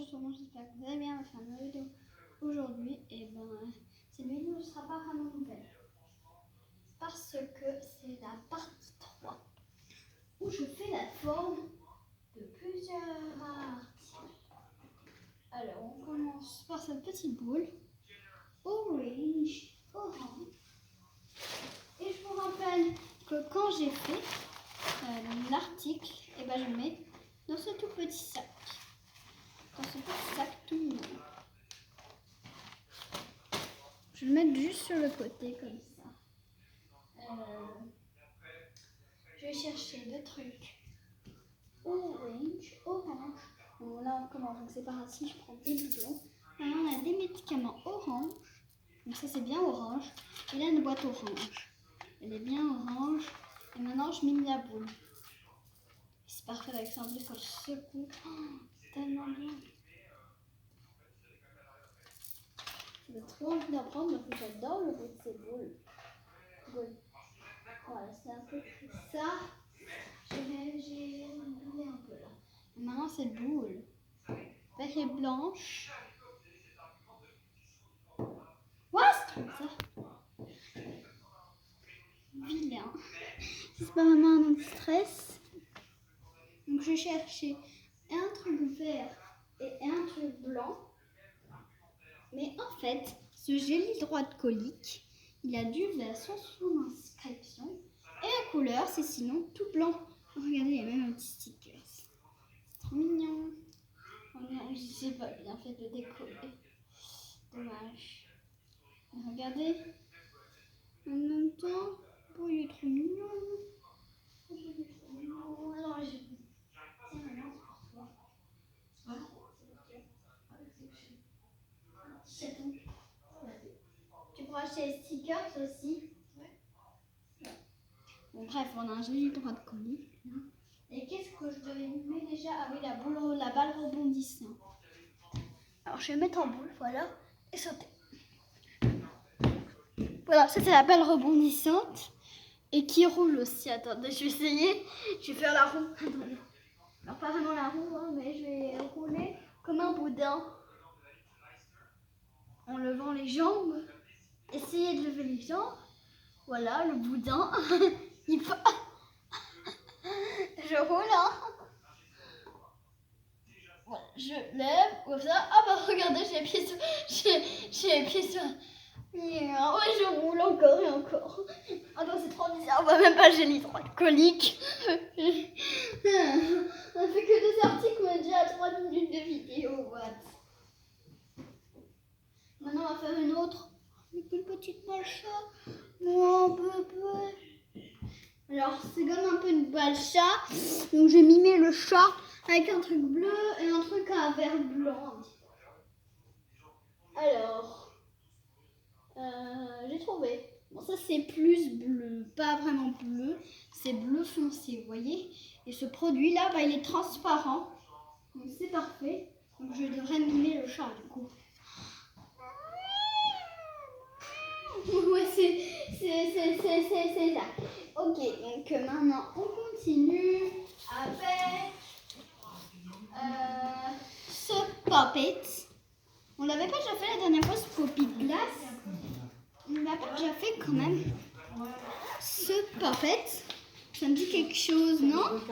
bonjour tout le monde, j'espère que vous allez bien. On va faire une nouvelle vidéo aujourd'hui. Et ben, cette vidéo ne sera pas vraiment nouvelle parce que c'est la partie 3 où je fais la forme de plusieurs articles. Alors, on commence par cette petite boule orange. Et je vous rappelle que quand j'ai fait l'article, et ben, je le mets dans ce tout petit sac. Dans ce petit sac tout mignon. Je vais le mettre juste sur le côté comme ça. Je vais chercher deux trucs orange. Bon, là on commence, donc c'est pas grave si je prends des bidons. Maintenant on a des médicaments orange. Donc ça c'est bien orange. Et là une boîte orange. Elle est bien orange. Et maintenant je mime la boule. C'est parfait avec ça, en plus quand je secoue. C'est tellement bien. J'ai trop envie d'en prendre parce que j'adore le goût de ces boules. Voilà, c'est un peu ça. J'ai roulé un peu là. Et maintenant cette boule. Verte et blanche. What? Ça. Vilain. C'est pas vraiment un stress. Donc je cherchais un truc vert et un truc blanc. Mais en fait, ce gel hydroalcoolique, il a du vert sans son inscription. Et la couleur, c'est sinon tout blanc. Regardez, il y a même un petit sticker. C'est trop mignon. Oh non, je sais pas bien fait de décoller. Dommage. Regardez. En même temps, oh, il est trop mignon. Alors, tiens, maintenant, c'est pour toi. C'est tout. Tu pourras acheter les stickers aussi. Bon, bref, on a un joli droit de colis. Et qu'est-ce que je devais mettre déjà? Ah oui, la balle rebondissante. Alors, je vais mettre en boule, voilà, et sauter. Voilà, ça c'est la balle rebondissante. Et qui roule aussi. Attendez, je vais essayer. Je vais faire la roue. Attendez. Alors, pas vraiment la roue, hein, mais je vais rouler comme un boudin. En levant les jambes. Essayez de lever les jambes. Voilà, le boudin. Il faut... Je roule, hein. Voilà, je lève comme ça. Ah bah regardez, j'ai les pieds sur... J'ai les pieds sur... Yeah. Ouais, je roule encore et encore. Ah non, c'est trop bizarre. On voit même pas gel hydroalcoolique. On fait que des articles, on est déjà à 3 minutes de vidéo. What? Maintenant, on va faire une autre. Avec une petite balle chat. Oh, bébé. Alors, c'est comme un peu une balle chat. Donc, j'ai mimé le chat avec un truc bleu et un truc à vert blanc. Alors, j'ai trouvé. Bon, ça c'est plus bleu, pas vraiment bleu, c'est bleu foncé, vous voyez. Et ce produit là, bah, il est transparent, donc c'est parfait. Donc je devrais mimer le chat du coup. Ouais, c'est ça. Ok, donc maintenant on continue avec ce Pop-It. On l'avait pas déjà fait la dernière fois, ce Pop-It glace. On l'a pas déjà fait quand même. Ce Pop-It, ça me dit quelque chose, non?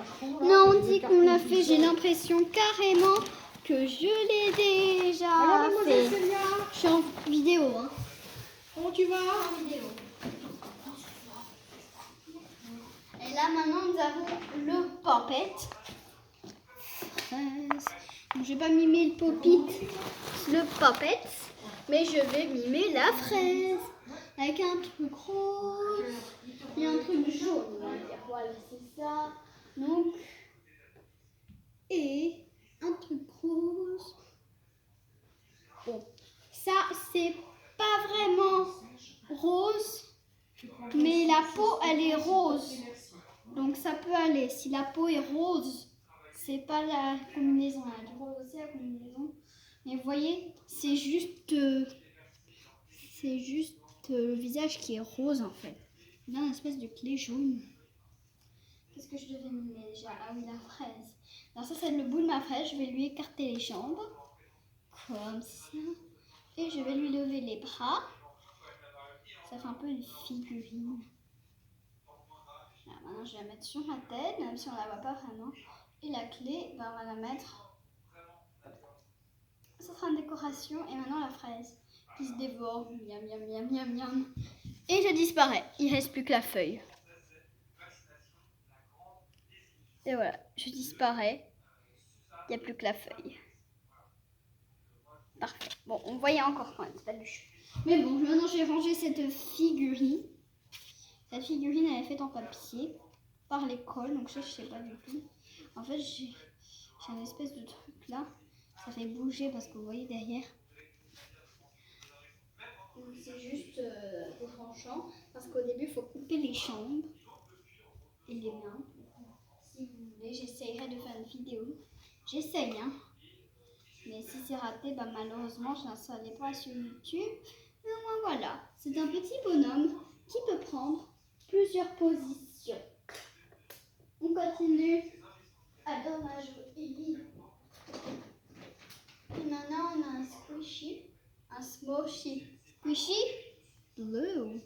Non, on dit qu'on l'a fait. J'ai l'impression carrément que je l'ai déjà fait. Je suis en vidéo. Hein. Comment tu vas? En vidéo. Et là maintenant nous avons le Pop-It. Donc, je vais pas mimer le Pop-It, mais je vais mimer la fraise. Avec un truc rose et un truc jaune, on va dire. Voilà, c'est ça. Donc, et un truc rose. Bon, ça, c'est pas vraiment rose, mais la peau, elle est rose. Donc, ça peut aller. Si la peau est rose, c'est pas la combinaison. Elle est rose aussi, la combinaison. Mais vous voyez, c'est juste le visage qui est rose en fait. Il y a une espèce de clé jaune. Qu'est-ce que je devais mimer déjà? Ah oui, la fraise. Alors ça, c'est le bout de ma fraise. Je vais lui écarter les jambes. comme ça. Et je vais lui lever les bras. Ça fait un peu une figurine. Alors maintenant, je vais la mettre sur ma tête, même si on ne la voit pas vraiment. Et la clé, ben, on va la mettre. Ça sera une décoration. Et maintenant, la fraise qui se dévore. Miam, miam, miam, miam, miam. Et je disparais. Il ne reste plus que la feuille. Et voilà, je disparais. Il n'y a plus que la feuille. Parfait. Bon, on voyait encore quand même, c'est pas du chou. Mais bon, maintenant j'ai rangé cette figurine. Cette figurine, elle est faite en papier par l'école, donc ça je sais pas du tout. En fait, j'ai un espèce de truc là. Ça fait bouger parce que vous voyez derrière. C'est juste tranchant parce qu'au début, il faut couper les jambes et les mains. Si vous voulez, j'essayerai de faire une vidéo. J'essaye, hein. Mais si c'est raté, bah malheureusement, je n'installais pas sur YouTube. Mais au moins, voilà. C'est un petit bonhomme qui peut prendre plusieurs positions. On continue. Alors, on a joué. Et maintenant, on a un squishy. Un smushy. Squishy blue.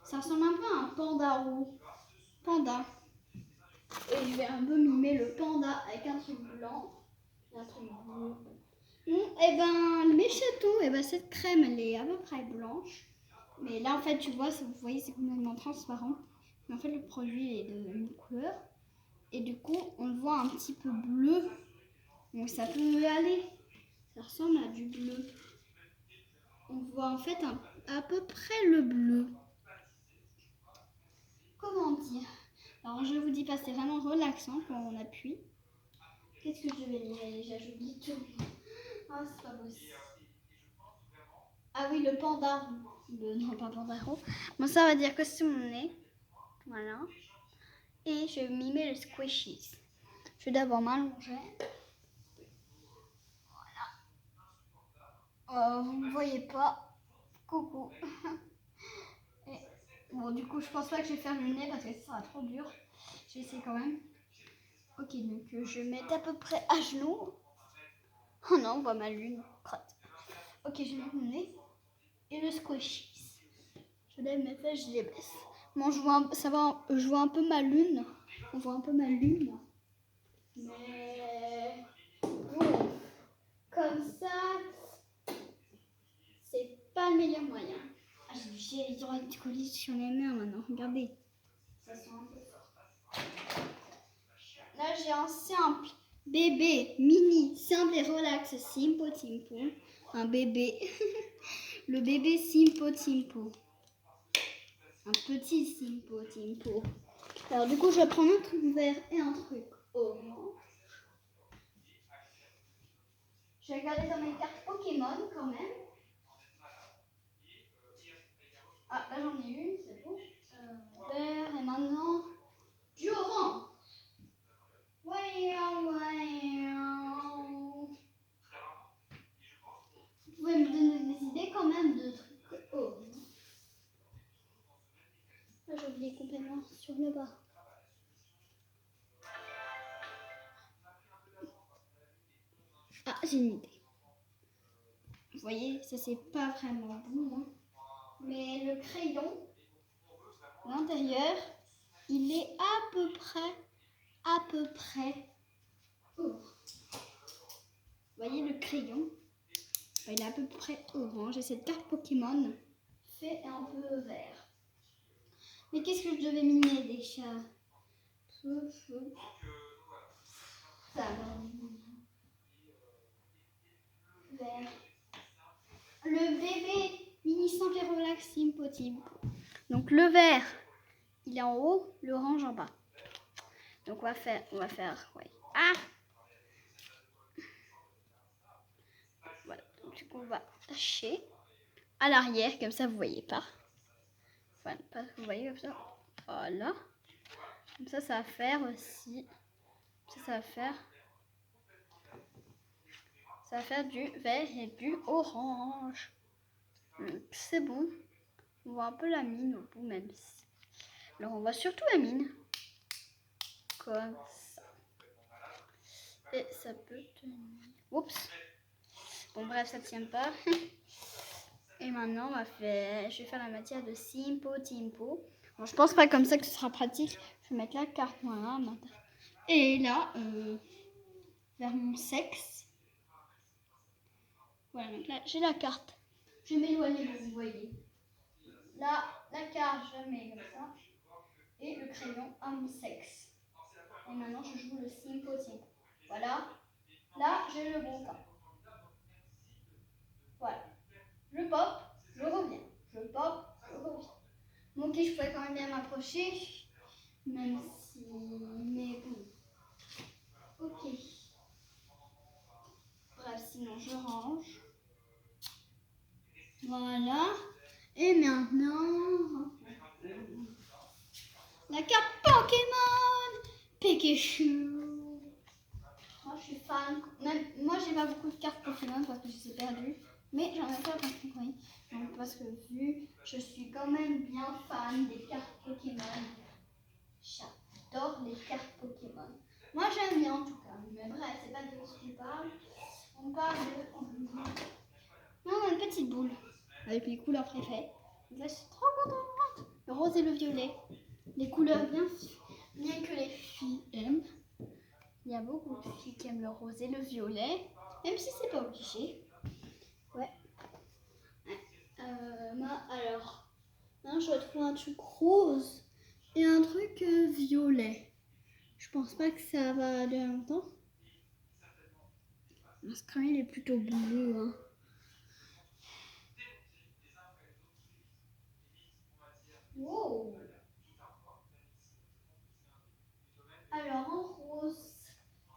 Ça ressemble un peu à un panda roux. Panda. Et je vais un peu mimer le panda avec un truc blanc. Et un truc bleu. Et ben, mes chatons, et ben, cette crème, elle est à peu près blanche. Mais là, en fait, tu vois, vous voyez, c'est complètement transparent. Mais en fait, le produit est de une couleur. Et du coup, on le voit un petit peu bleu. Donc, ça peut aller. Ça ressemble à du bleu. On voit en fait à peu près le bleu. Comment dire? Alors, je vous dis pas, c'est vraiment relaxant quand on appuie. Qu'est-ce que je vais lire déjà? J'oublie tout. Ah, c'est pas possible. Ah oui, le panda. Non, pas panda roux. Bon, ça va dire que c'est mon nez. Voilà. Et je vais mimer le squishies. Je vais d'abord m'allonger. Voilà. Vous ne voyez pas. Coucou. Et, bon, du coup, je pense pas que je vais faire le nez parce que ça sera trop dur. Je vais essayer quand même. Ok, donc je vais mettre à peu près à genoux. Oh non, on voit ma lune. Crotte. Ok, je vais mettre mon nez. Et le squishies. Je lève mes fesses, je les baisse. Bon, je vois un peu ma lune. On voit un peu ma lune. Mais bon, comme ça, c'est pas le meilleur moyen. Ah, j'ai les oreilles de colis sur les mains maintenant. Regardez. Ça sent un peu fort. Là, j'ai un simple bébé mini, simple et relax, Simpo Timpo. Un bébé. Le bébé Simpo Timpo. Un petit Simpo Timpo. Alors, du coup, je vais prendre un truc vert et un truc orange. Je vais regarder dans mes cartes Pokémon quand même. Ah, là j'en ai une, c'est bon. Vert et maintenant du orange. Vous pouvez me donner des idées quand même de trucs orange. Là j'ai oublié complètement sur le bas. Ah, j'ai une idée. Vous voyez, ça c'est pas vraiment bon, hein. Mais le crayon, à l'intérieur, il est à peu près orange. Vous voyez le crayon, il est à peu près orange et cette carte Pokémon fait un peu vert. Mais qu'est-ce que je devais miner déjà? Ça va. Vert. Le bébé mini simple et relax Simpo Timpo. Donc le vert, il est en haut, l'orange en bas. Donc on va faire, ouais. Ah! Voilà, donc du coup on va attacher à l'arrière, comme ça vous voyez pas. Enfin, pas vous voyez comme ça. Voilà. Comme ça va faire aussi. Ça va faire du vert et du orange. C'est bon. On voit un peu la mine au bout même. Alors on voit surtout la mine. Comme ça. Et ça peut tenir. Oups. Bon, bref, ça tient pas. Et maintenant, je vais faire la matière de Simpo Timpo. Bon, je pense pas comme ça que ce sera pratique. Je vais mettre la carte, voilà. Et là, vers mon sexe. Voilà, donc là, j'ai la carte. Je vais m'éloigner pour que vous voyez. Là, la carte, je la mets comme ça. Et le crayon à mon sexe. Et maintenant, je joue le Simpo Timpo. Voilà. Là, j'ai le bon temps. Voilà. Je pop, je reviens. Je pop, je reviens. Bon, ok, je pourrais quand même bien m'approcher. Même si... Mais bon. Ok. Bref, sinon je range. Voilà. Et maintenant... La carte Pokémon Pikachu. Moi, je suis fan. Même, moi, j'ai pas beaucoup de cartes Pokémon parce que je les ai perdues. Mais j'en ai pas compris. Donc, parce que vu, je suis quand même bien fan des cartes Pokémon. J'adore les cartes Pokémon. Moi, j'aime bien en tout cas. Mais bref, c'est pas de ce qu'on parle. On parle de... Non, on a une petite boule avec les couleurs préférées. Donc là, je suis trop contente. Le rose et le violet. Les couleurs bien que les filles aiment. Il y a beaucoup de filles qui aiment le rose et le violet. Même si c'est pas obligé. Ouais. Alors, maintenant, je vais trouver un truc rose et un truc violet. Je pense pas que ça va durer longtemps. Ce crayon il est plutôt bleu. Hein. Wow. Alors en rose,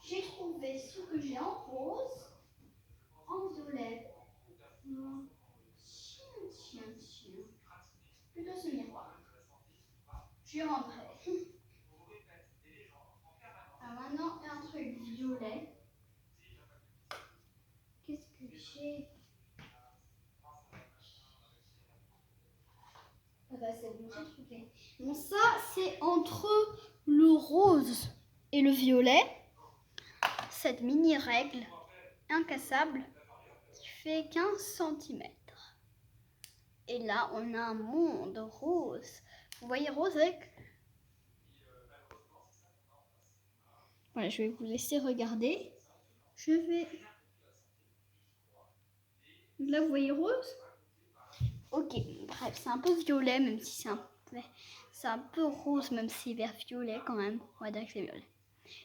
j'ai trouvé ce que j'ai en rose, en violet. Tiens. Plutôt ce miroir. Je suis rentrée. Alors maintenant, il y a un truc violet. Qu'est-ce que j'ai? Ah bah c'est bon, j'ai trouvé. Bon, ça, c'est entre le rose et le violet. Cette mini règle incassable qui fait 15 cm. Et là, on a un monde rose. Vous voyez rose avec... Voilà, je vais vous laisser regarder. Je vais... Là, vous voyez rose? Ok, bref, c'est un peu violet, même si c'est un peu rose, même si c'est vert violet quand même. On va dire que c'est violet.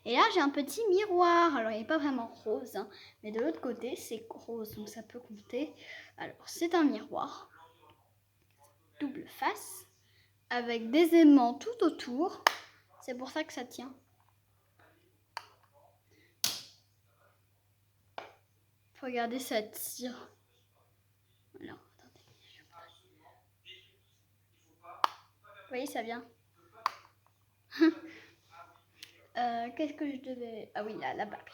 Et là, j'ai un petit miroir. Alors, il n'est pas vraiment rose, hein, mais de l'autre côté, c'est rose, donc ça peut compter. Alors, c'est un miroir. Double face. Avec des aimants tout autour. C'est pour ça que ça tient. Regardez, ça tire. Alors, attendez. Vous voyez, ça vient. Qu'est-ce que je devais... Ah oui, là, la bague.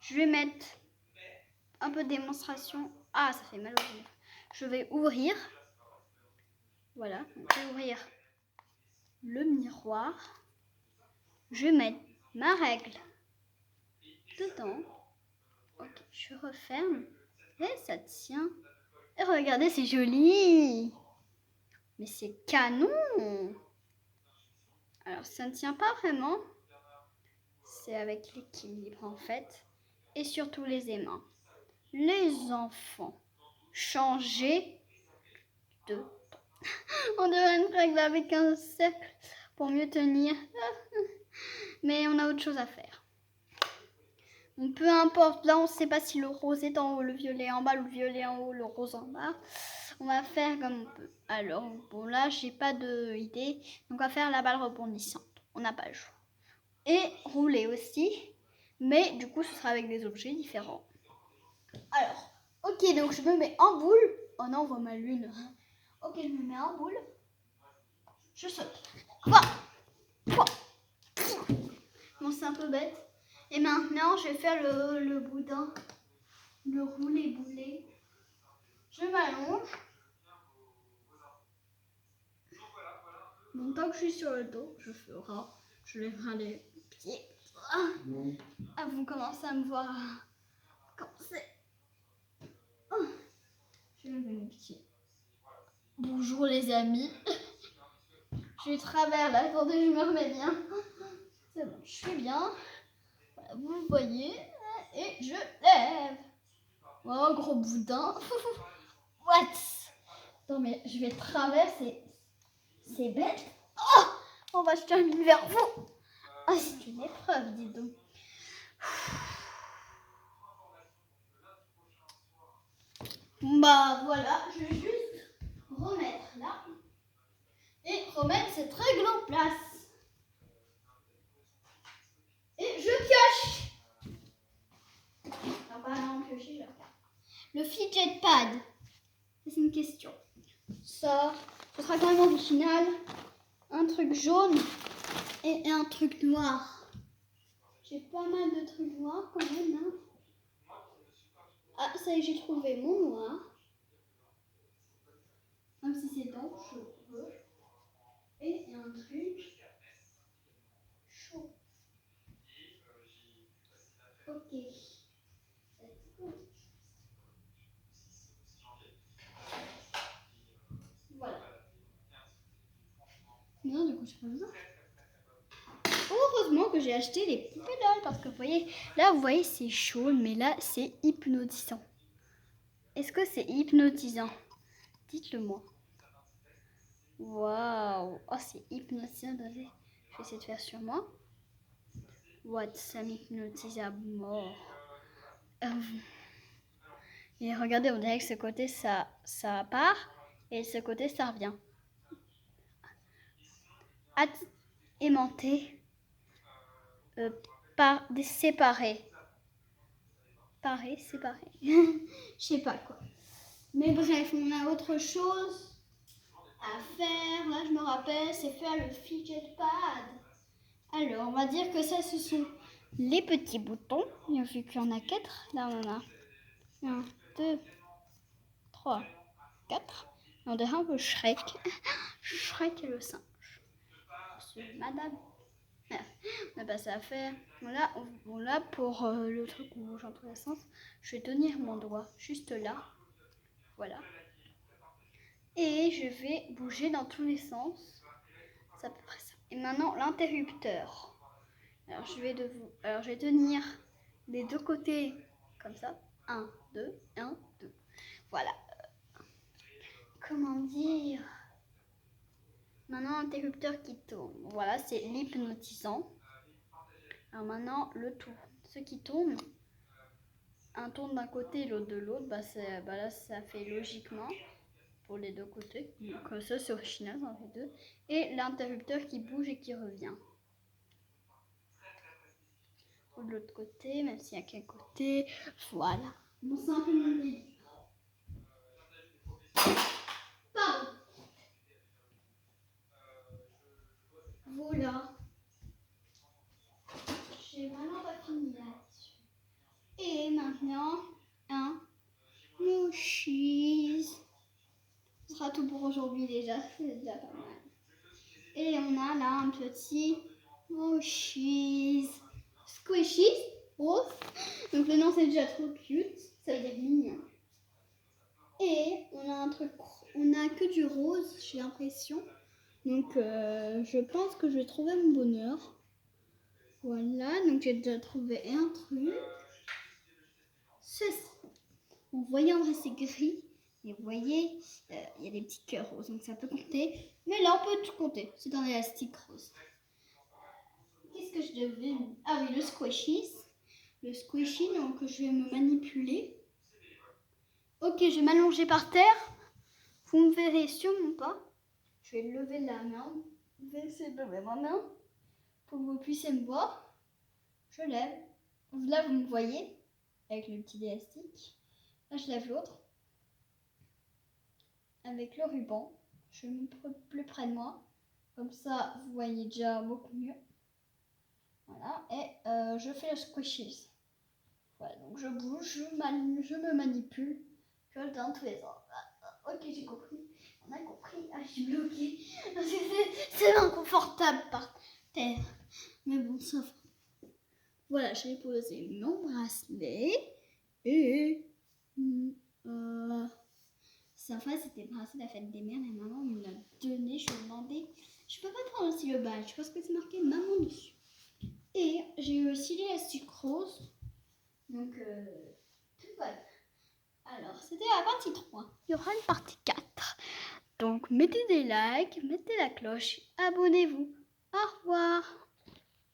Je vais mettre un peu de démonstration. Ah, ça fait mal aux yeux. Je vais ouvrir. Voilà, donc je vais ouvrir le miroir. Je vais mettre ma règle dedans. Ok, je referme. Et ça tient. Et regardez, c'est joli. Mais c'est canon. Alors, ça ne tient pas vraiment. C'est avec l'équilibre, en fait. Et surtout les aimants. Les enfants, changez de temps. On devrait une règle avec un cercle pour mieux tenir. Mais on a autre chose à faire. Donc, peu importe, là on ne sait pas si le rose est en haut, le violet en bas, le violet en haut, le rose en bas. On va faire comme on peut. Alors, bon là, j'ai pas d'idée. Donc, on va faire la balle rebondissante. On n'a pas le choix. Et rouler aussi. Mais du coup, ce sera avec des objets différents. Alors, ok, donc je me mets en boule. Oh non, on voit ma lune. Ok, je me mets en boule. Je saute. Bon, c'est un peu bête. Et maintenant, je vais faire le boudin. Le roulé-boulé. Je m'allonge. Donc, tant que je suis sur le dos, je lèverai les pieds. Ah, vous commencez à me voir. Commencez. Oh. Je vais lever mes pieds. Bonjour les amis. Je suis travers là. Attendez, je me remets bien. C'est bon, je suis bien. Voilà, vous le voyez. Et je lève. Oh, gros boudin. What? Non mais je vais traverser. C'est bête. Oh, on va se terminer vers vous. Ah, c'est une épreuve, dis donc. Bah voilà, je vais juste remettre là. Et remettre cette règle en place. Et je pioche. Ah bah non, piocher, je regarde. Le fidget pad. C'est une question. Ça, ce sera quand même original. Un truc jaune et un truc noir. J'ai pas mal de trucs noirs quand même. Hein. Ah, ça y est, j'ai trouvé mon noir. Même si c'est dans cheveux. Et un truc chaud. Ok. Voilà. Non, du coup, je fais ça. Heureusement que j'ai acheté les poupées doll parce que vous voyez, là, vous voyez, c'est chaud, mais là, c'est hypnotisant. Est-ce que c'est hypnotisant? Dites-le moi. Waouh! Oh, c'est hypnotisant. Je vais essayer de faire sur moi. What? Ça m'hypnotise à mort. Et regardez, on dirait que ce côté, ça part. Et ce côté, ça revient. Aimanté. Séparé. Séparé. Je sais pas quoi. Mais bref, on a autre chose à faire. Là, je me rappelle, c'est faire le fidget pad. Alors, on va dire que ça, ce sont les petits boutons. Et vu qu'il y en a 4, là, on en a 1, 2, 3, 4. On dirait un peu Shrek. Shrek et le singe. C'est madame. On a pas ça à faire. Voilà pour le truc où on bouge dans tous les sens. Je vais tenir mon doigt juste là. Voilà. Et je vais bouger dans tous les sens. C'est à peu près ça. Et maintenant, l'interrupteur. Alors, je vais tenir des deux côtés comme ça. 1, 2, 1, 2. Voilà. Comment dire? Maintenant, l'interrupteur qui tourne. Voilà, c'est l'hypnotisant. Alors maintenant, le tour. Ce qui tourne, un tourne d'un côté et l'autre de l'autre, là, ça fait logiquement pour les deux côtés. Donc ça, c'est original dans les deux. Et l'interrupteur qui bouge et qui revient. Ou de l'autre côté, même s'il y a qu'un côté. Voilà. Bon, c'est un peu mon délire. Pardon. Voilà. J'ai vraiment pas fini là-dessus. Et maintenant, un mouchis. Ce sera tout pour aujourd'hui déjà. C'est déjà pas mal. Et on a là un petit mouchis. Squishies rose. Donc le nom c'est déjà trop cute. Ça veut dire mignon. Et on a un truc, on a que du rose, j'ai l'impression. Donc je pense que je vais trouver mon bonheur. Voilà, donc j'ai déjà trouvé un truc. Ceci. Vous voyez, en vrai c'est gris. Et vous voyez, il y a des petits cœurs roses, donc ça peut compter. Mais là on peut tout compter. C'est un élastique rose. Qu'est-ce que je devais... Ah oui, le squishy. Le squishy, donc je vais me manipuler. Ok, je vais m'allonger par terre. Vous me verrez sûrement pas. Je vais lever la main. Je vais essayer de lever ma main pour que vous puissiez me voir. Je lève. Là, vous me voyez avec le petit élastique. Là, je lève l'autre. Avec le ruban. Je me mets plus près de moi. Comme ça, vous voyez déjà beaucoup mieux. Voilà. Et je fais le squishy. Voilà, donc je bouge, je me manipule. Je le dans tous les sens. Ok, j'ai compris. On a compris. Ah, je suis bloquée. C'est inconfortable par terre. Mais bon, ça va. Voilà, j'ai posé mon bracelet et ça, en fait, c'était le bracelet de la fête des mères. La maman me l'a donné. Je lui ai demandé, je peux pas prendre aussi le badge parce que c'est marqué maman dessus. Et j'ai eu aussi les sucrose. Donc, tout va bien. Alors, c'était la partie 3. Il y aura une partie 4. Donc, mettez des likes, mettez la cloche, abonnez-vous. Au revoir.